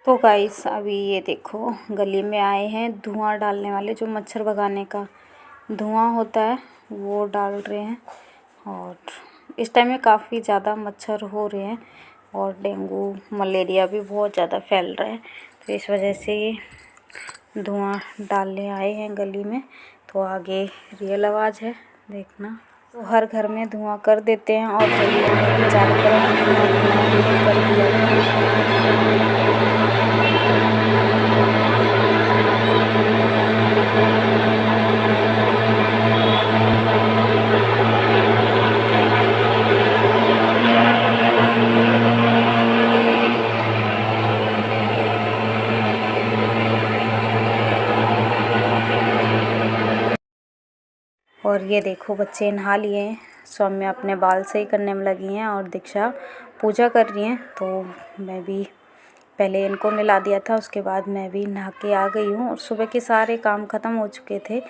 तो गाइस अभी ये देखो गली में आए हैं धुआं डालने वाले, जो मच्छर भगाने का धुआं होता है वो डाल रहे हैं। और इस टाइम में काफ़ी ज़्यादा मच्छर हो रहे हैं और डेंगू मलेरिया भी बहुत ज़्यादा फैल रहा है, तो इस वजह से ये धुआं डालने आए हैं गली में। तो आगे रियल आवाज़ है, देखना। तो हर घर में धुआं कर देते हैं और गलियों में भी चारों तरफ धुआं कर दिया है। और ये देखो बच्चे नहा लिए हैं, सौम्या अपने बाल सही करने में लगी हैं और दीक्षा पूजा कर रही हैं। तो मैं भी पहले इनको नहला दिया था, उसके बाद मैं भी नहा के आ गई हूँ और सुबह के सारे काम ख़त्म हो चुके थे।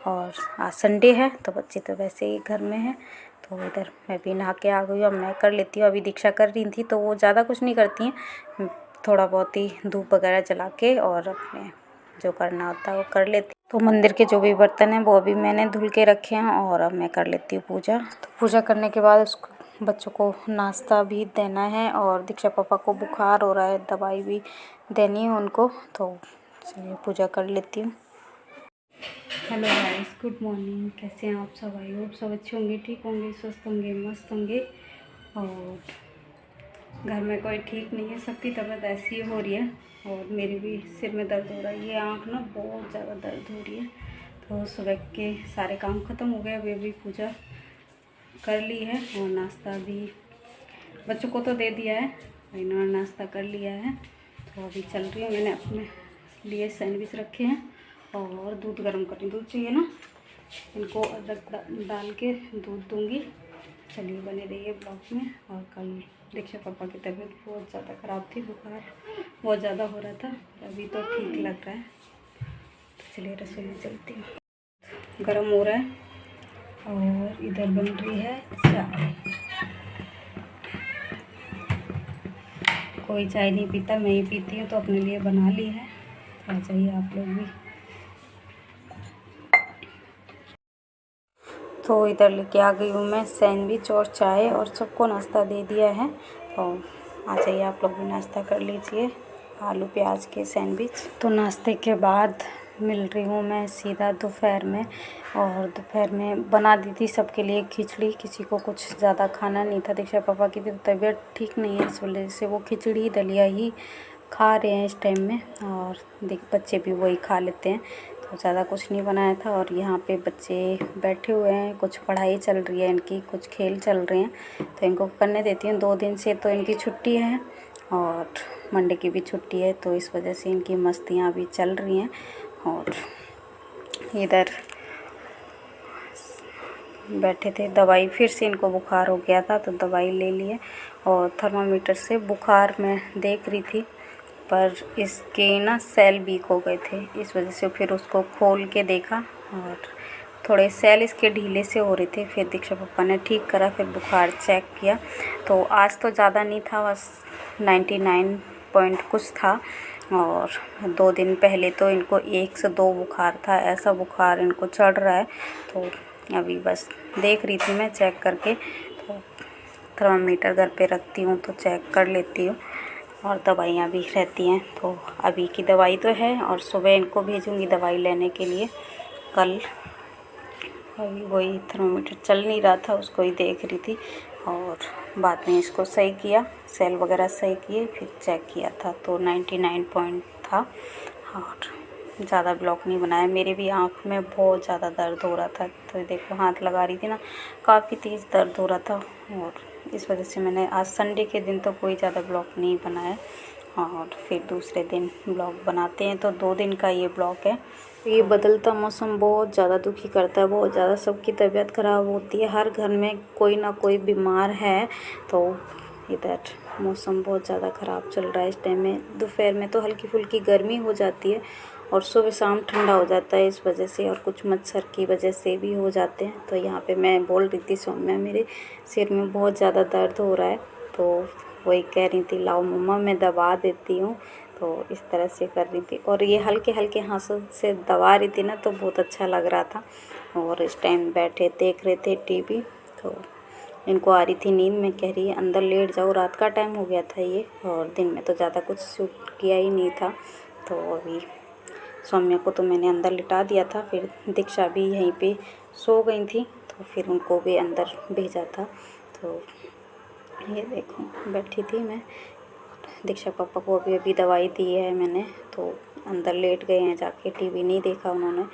और आज संडे है तो बच्चे तो वैसे ही घर में हैं, तो इधर मैं भी नहा के आ गई हूँ। अब मैं कर लेती हूँ, अभी दीक्षा कर रही थी तो वो ज़्यादा कुछ नहीं करती हैं, थोड़ा बहुत ही धूप वगैरह जला के और अपने जो करना होता है वो कर लेती। तो मंदिर के जो भी बर्तन हैं वो अभी मैंने धुल के रखे हैं और अब मैं कर लेती हूँ पूजा। तो पूजा करने के बाद उसको बच्चों को नाश्ता भी देना है और दीक्षा पापा को बुखार हो रहा है, दवाई भी देनी है उनको। तो चलिए पूजा कर लेती हूँ। Hello guys, good morning. कैसे हैं आप सब? आई होप सब अच्छे होंगे, ठीक होंगे, स्वस्थ होंगे, मस्त होंगे। और घर में कोई ठीक नहीं है, सबकी तबीयत ऐसी ही हो रही है और मेरी भी सिर में दर्द हो रहा है, ये आँख ना बहुत ज़्यादा दर्द हो रही है। तो सुबह के सारे काम ख़त्म हो गए, अभी पूजा कर ली है और नाश्ता भी बच्चों को तो दे दिया है, इन्होंने नाश्ता कर लिया है। तो अभी चल रही है, मैंने अपने लिए सैंडविच रखे हैं और दूध गर्म कर रही, दूध चाहिए ना, इनको अदरक डाल के दूध दूँगी। चलिए बने रहिए ब्लॉग में। और कल दीक्षा पापा की तबीयत बहुत ज़्यादा ख़राब थी, बुखार बहुत ज़्यादा हो रहा था, अभी तो ठीक लग रहा है। तो चलिए रसोई में चलती हूँ। गरम हो रहा है और इधर बन रही है चाय। कोई चाय नहीं पीता, मैं ही पीती हूँ तो अपने लिए बना ली है। आ जाइए आप लोग भी। तो इधर लेके आ गई हूँ मैं सैंडविच और चाय और सबको नाश्ता दे दिया है। तो आ जाइए आप लोग भी नाश्ता कर लीजिए, आलू प्याज के सैंडविच। तो नाश्ते के बाद मिल रही हूँ मैं सीधा दोपहर में, और दोपहर में बना दी थी सबके लिए खिचड़ी। किसी को कुछ ज़्यादा खाना नहीं था, दीक्षा पापा की भी तबीयत ठीक नहीं है, इस वजह से वो खिचड़ी दलिया ही खा रहे हैं इस टाइम में, और बच्चे भी वही खा लेते हैं। तो ज़्यादा कुछ नहीं बनाया था। और यहाँ पे बच्चे बैठे हुए हैं, कुछ पढ़ाई चल रही है इनकी, कुछ खेल चल रहे हैं, तो इनको करने देती हूँ। 2 दिन से तो इनकी छुट्टी है और मंडे की भी छुट्टी है, तो इस वजह से इनकी मस्तियाँ भी चल रही हैं। और इधर बैठे थे, दवाई फिर से इनको बुखार हो गया था तो दवाई ले लिए, और थर्मामीटर से बुखार मैं देख रही थी, पर इसके ना सेल वीक हो गए थे, इस वजह से फिर उसको खोल के देखा और थोड़े सेल इसके ढीले से हो रहे थे। फिर दीक्षा पापा ने ठीक करा, फिर बुखार चेक किया तो आज तो ज़्यादा नहीं था, बस 99 पॉइंट कुछ था। और 2 दिन पहले तो इनको 1 से 2 बुखार था, ऐसा बुखार इनको चढ़ रहा है। तो अभी बस देख रही थी मैं चेक करके, तो थर्मामीटर घर पे रखती हूँ तो चेक कर लेती हूँ, और दवाइयाँ भी रहती हैं। तो अभी की दवाई तो है और सुबह इनको भेजूँगी दवाई लेने के लिए कल। अभी वही थर्मामीटर चल नहीं रहा था, उसको ही देख रही थी, और बाद में इसको सही किया, सेल वगैरह सही किए, फिर चेक किया था तो 99 पॉइंट था और ज़्यादा ब्लॉक नहीं बनाया। मेरे भी आँख में बहुत ज़्यादा दर्द हो रहा था, तो देखो हाथ लगा रही थी ना, काफ़ी तेज़ दर्द हो रहा था, और इस वजह से मैंने आज संडे के दिन तो कोई ज़्यादा ब्लॉक नहीं बनाया, और फिर दूसरे दिन ब्लॉग बनाते हैं। तो 2 दिन का ये ब्लॉग है। ये बदलता मौसम बहुत ज़्यादा दुखी करता है, बहुत ज़्यादा सबकी तबीयत ख़राब होती है, हर घर में कोई ना कोई बीमार है। तो इधर मौसम बहुत ज़्यादा ख़राब चल रहा है इस टाइम में। दोपहर में तो हल्की फुल्की गर्मी हो जाती है और सुबह शाम ठंडा हो जाता है इस वजह से, और कुछ मच्छर की वजह से भी हो जाते हैं। तो यहाँ पे मैं बोल रही थी सौम्या, मेरे सिर में बहुत ज़्यादा दर्द हो रहा है, तो वही कह रही थी लाओ मम्मा मैं दबा देती हूँ। तो इस तरह से कर रही थी और ये हल्के हल्के हाथों से दबा रही थी ना, तो बहुत अच्छा लग रहा था। और इस टाइम बैठे देख रहे थे टीवी। तो इनको आ रही थी नींद, में कह रही है अंदर लेट जाओ, रात का टाइम हो गया था ये, और दिन में तो ज़्यादा कुछ शूट किया ही नहीं था। तो अभी सौम्या को तो मैंने अंदर लिटा दिया था, फिर दीक्षा भी यहीं पे सो गई थी, तो फिर उनको भी अंदर भेजा था। तो ये देखो बैठी थी मैं, दीक्षा पापा को अभी अभी दवाई दी है मैंने, तो अंदर लेट गए हैं जाके, टीवी नहीं देखा उन्होंने।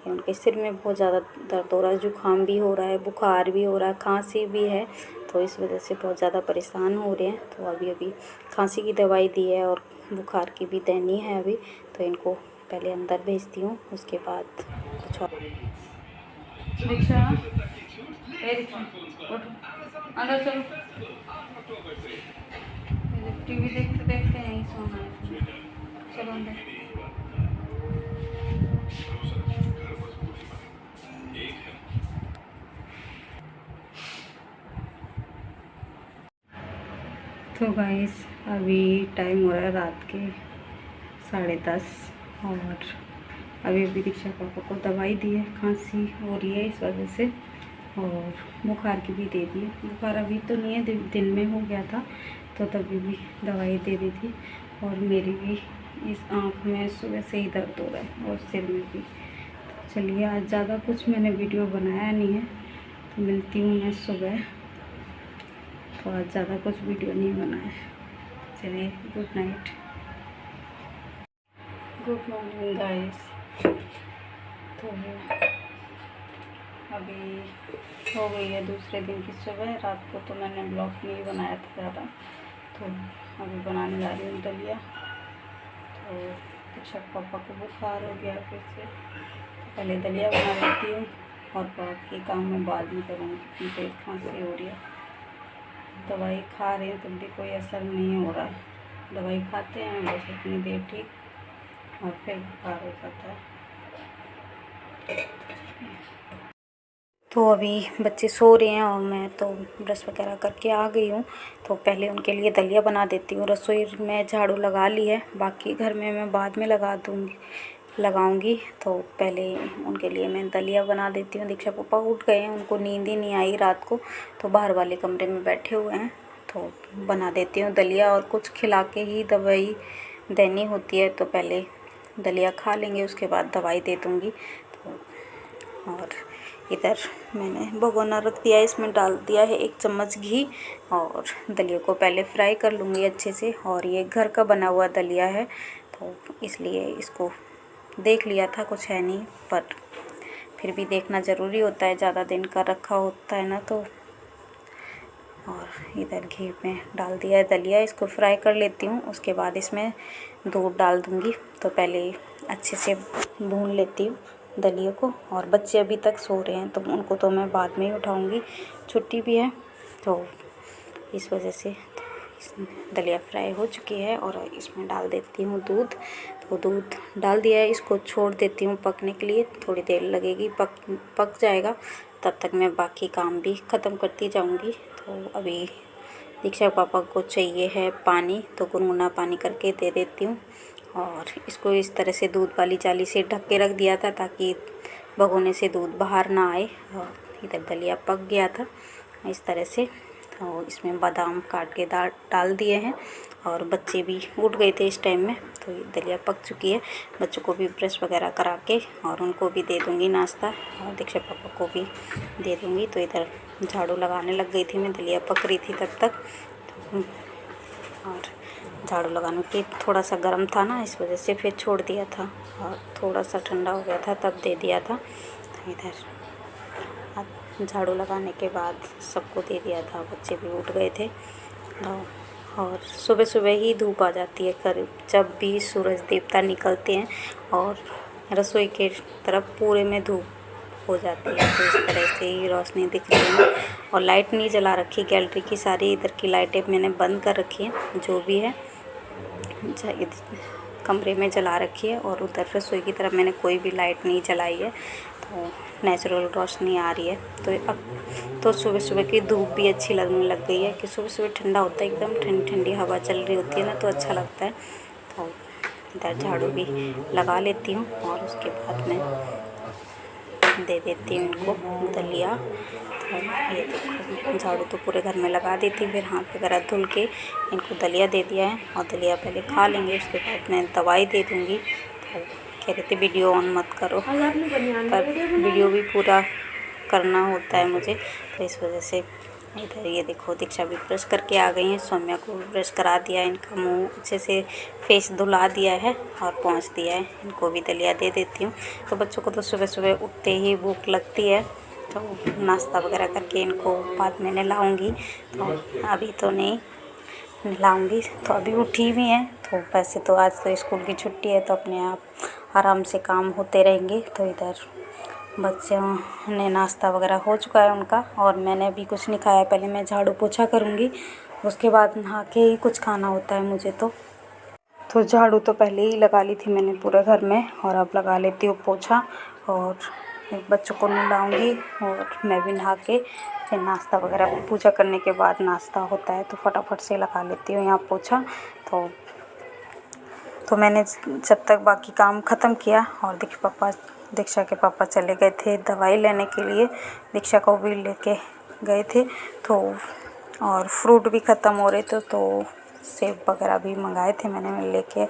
उनके सिर में बहुत ज़्यादा दर्द हो रहा है, जुकाम भी हो रहा है, बुखार भी हो रहा है, खांसी भी है, तो इस वजह से बहुत ज़्यादा परेशान हो रहे हैं। तो अभी अभी खांसी की दवाई दी है और बुखार की भी देनी है अभी, तो इनको पहले अंदर भेजती हूँ, उसके बाद कुछ और। दीक्षा उठ, अंदर चलो, टीवी देखते देखते यहीं सोना है, चलो अंदर। तो गाइस अभी टाइम हो रहा है रात के 10:30 और अभी अभी दीक्षा पापा को दवाई दी है, खांसी हो रही है इस वजह से, और बुखार की भी दे दी है। बुखार अभी तो नहीं है, दिन में हो गया था, तो तभी भी दवाई दे दी थी। और मेरी भी इस आँख में सुबह से ही दर्द हो रहा है और सिर में भी। तो चलिए आज ज़्यादा कुछ मैंने वीडियो बनाया नहीं है, तो मिलती हूँ मैं सुबह। तो आज ज़्यादा कुछ वीडियो नहीं बनाया। चलिए good night, good morning guys. तो अभी हो गई है दूसरे दिन की सुबह। रात को तो मैंने ब्लॉग नहीं बनाया था ज़्यादा, तो अभी बनाने जा रही हूँ दलिया। तो दीक्षा पापा को बुखार हो गया फिर से, तो पहले दलिया बना लेती हूँ और बाकी काम मैं बाद में करूँगी, क्योंकि तेज़ खांसी हो रही है। दवाई खा रहे हैं तब भी कोई असर नहीं हो रहा है। दवाई खाते हैं बस इतनी देर ठीक, और फिर बुखार हो जाता है। तो अभी बच्चे सो रहे हैं और मैं तो ब्रश वगैरह करके आ गई हूँ। तो पहले उनके लिए दलिया बना देती हूँ। रसोई में झाड़ू लगा ली है, बाकी घर में मैं बाद में लगाऊंगी। तो पहले उनके लिए मैं दलिया बना देती हूँ। दीक्षा पापा उठ गए हैं, उनको नींद ही नहीं आई रात को, तो बाहर वाले कमरे में बैठे हुए हैं। तो बना देती हूँ दलिया, और कुछ खिला के ही दवाई देनी होती है, तो पहले दलिया खा लेंगे उसके बाद दवाई दे दूँगी। तो और इधर मैंने भगोना रख दिया है, इसमें डाल दिया है 1 चम्मच घी, और दलिया को पहले फ्राई कर लूँगी अच्छे से। और ये घर का बना हुआ दलिया है, तो इसलिए इसको देख लिया था, कुछ है नहीं, पर फिर भी देखना ज़रूरी होता है, ज़्यादा दिन का रखा होता है ना। तो और इधर घी में डाल दिया है दलिया, इसको फ्राई कर लेती हूँ, उसके बाद इसमें दूध डाल दूँगी। तो पहले अच्छे से भून लेती हूँ दलिया को। और बच्चे अभी तक सो रहे हैं, तो उनको तो मैं बाद में ही उठाऊँगी, छुट्टी भी है, तो इस वजह से। दलिया फ्राई हो चुकी है और इसमें डाल देती हूँ दूध। तो दूध डाल दिया है, इसको छोड़ देती हूँ पकने के लिए, थोड़ी देर लगेगी, पक जाएगा, तब तक मैं बाकी काम भी ख़त्म करती जाऊँगी। तो अभी दीक्षा पापा को चाहिए है पानी, तो गुनगुना पानी करके दे देती हूँ। और इसको इस तरह से दूध वाली जाली से ढक के रख दिया था, ताकि भगोने से दूध बाहर ना आए। और इधर दलिया पक गया था इस तरह से। और इसमें बादाम काट के डाल दिए हैं, और बच्चे भी उठ गए थे इस टाइम में, तो ये दलिया पक चुकी है। बच्चों को भी ब्रश वगैरह करा के और उनको भी दे दूँगी नाश्ता, और दीक्षा पापा को भी दे दूँगी। तो इधर झाड़ू लगाने लग गई थी मैं, दलिया पक रही थी तब तक। और झाड़ू लगाने के थोड़ा सा गर्म था ना, इस वजह से फिर छोड़ दिया था, और थोड़ा सा ठंडा हो गया था तब दे दिया था। तो इधर झाड़ू लगाने के बाद सबको दे दिया था, बच्चे भी उठ गए थे। और सुबह सुबह ही धूप आ जाती है करीब, जब भी सूरज देवता निकलते हैं और रसोई के तरफ पूरे में धूप हो जाती है, तो इस तरह से ही रोशनी दिख रही है। और लाइट नहीं जला रखी, गैलरी की सारी इधर की लाइटें मैंने बंद कर रखी हैं, जो भी है कमरे में जला रखी है, और उधर रसोई की तरफ मैंने कोई भी लाइट नहीं जलाई है, तो नेचुरल रोशनी आ रही है। तो अब तो सुबह सुबह की धूप भी अच्छी लगने लग गई है, कि सुबह सुबह ठंडा होता है, एकदम ठंडी ठंडी हवा चल रही होती है ना, तो अच्छा लगता है। तो इधर झाड़ू भी लगा लेती हूँ और उसके बाद मैं दे देती हूँ इनको दलिया। तो ये देखो झाड़ू तो पूरे घर में लगा देती, फिर हाथ वगैरह धुल के इनको दलिया दे दिया है और दलिया पहले खा लेंगे, उसके बाद मैं दवाई दे दूँगी। तो कह रहे थे वीडियो ऑन मत करो, पर वीडियो भी पूरा करना होता है मुझे, तो इस वजह से। इधर ये देखो दीक्षा भी ब्रश करके आ गई हैं, सौम्या को ब्रश करा दिया है, इनका मुंह अच्छे से फेस धुला दिया है और पहुँच दिया है। इनको भी दलिया दे देती हूँ। तो बच्चों को तो सुबह सुबह उठते ही भूख लगती है, तो नाश्ता वगैरह करके इनको बाद में नहलाऊँगी। तो अभी तो नहीं नहलाऊँगी, तो अभी उठी भी हैं। तो वैसे तो आज तो स्कूल की छुट्टी है, तो अपने आप आराम से काम होते रहेंगे। तो इधर बच्चों ने नाश्ता वगैरह हो चुका है उनका, और मैंने अभी कुछ नहीं खाया। पहले मैं झाड़ू पोछा करूँगी, उसके बाद नहा के ही कुछ खाना होता है मुझे। तो झाड़ू तो पहले ही लगा ली थी मैंने पूरे घर में, और अब लगा लेती हूँ पोछा, और बच्चों को नहलाऊँगी और मैं भी नहा के फिर नाश्ता वगैरह, पूजा करने के बाद नाश्ता होता है, तो फटाफट से लगा लेती हूँ यहाँ पोछा। तो मैंने जब तक बाकी काम ख़त्म किया, और दीक्षा के पापा चले गए थे दवाई लेने के लिए, दीक्षा को भी लेके गए थे। तो और फ्रूट भी ख़त्म हो रहे थे, तो सेब वगैरह भी मंगाए थे मैंने, लेके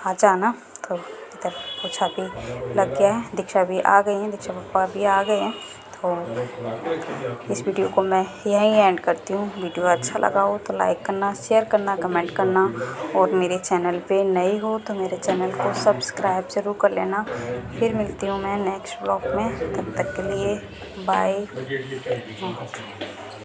आ जाना। तो इधर पोछा भी लग गया है, दीक्षा भी आ गई हैं, दीक्षा पापा भी आ गए हैं। तो इस वीडियो को मैं यहीं एंड करती हूँ। वीडियो अच्छा लगा हो तो लाइक करना, शेयर करना, कमेंट करना, और मेरे चैनल पे नए हो तो मेरे चैनल को सब्सक्राइब ज़रूर कर लेना। फिर मिलती हूँ मैं नेक्स्ट ब्लॉग में, तब तक के लिए बाय।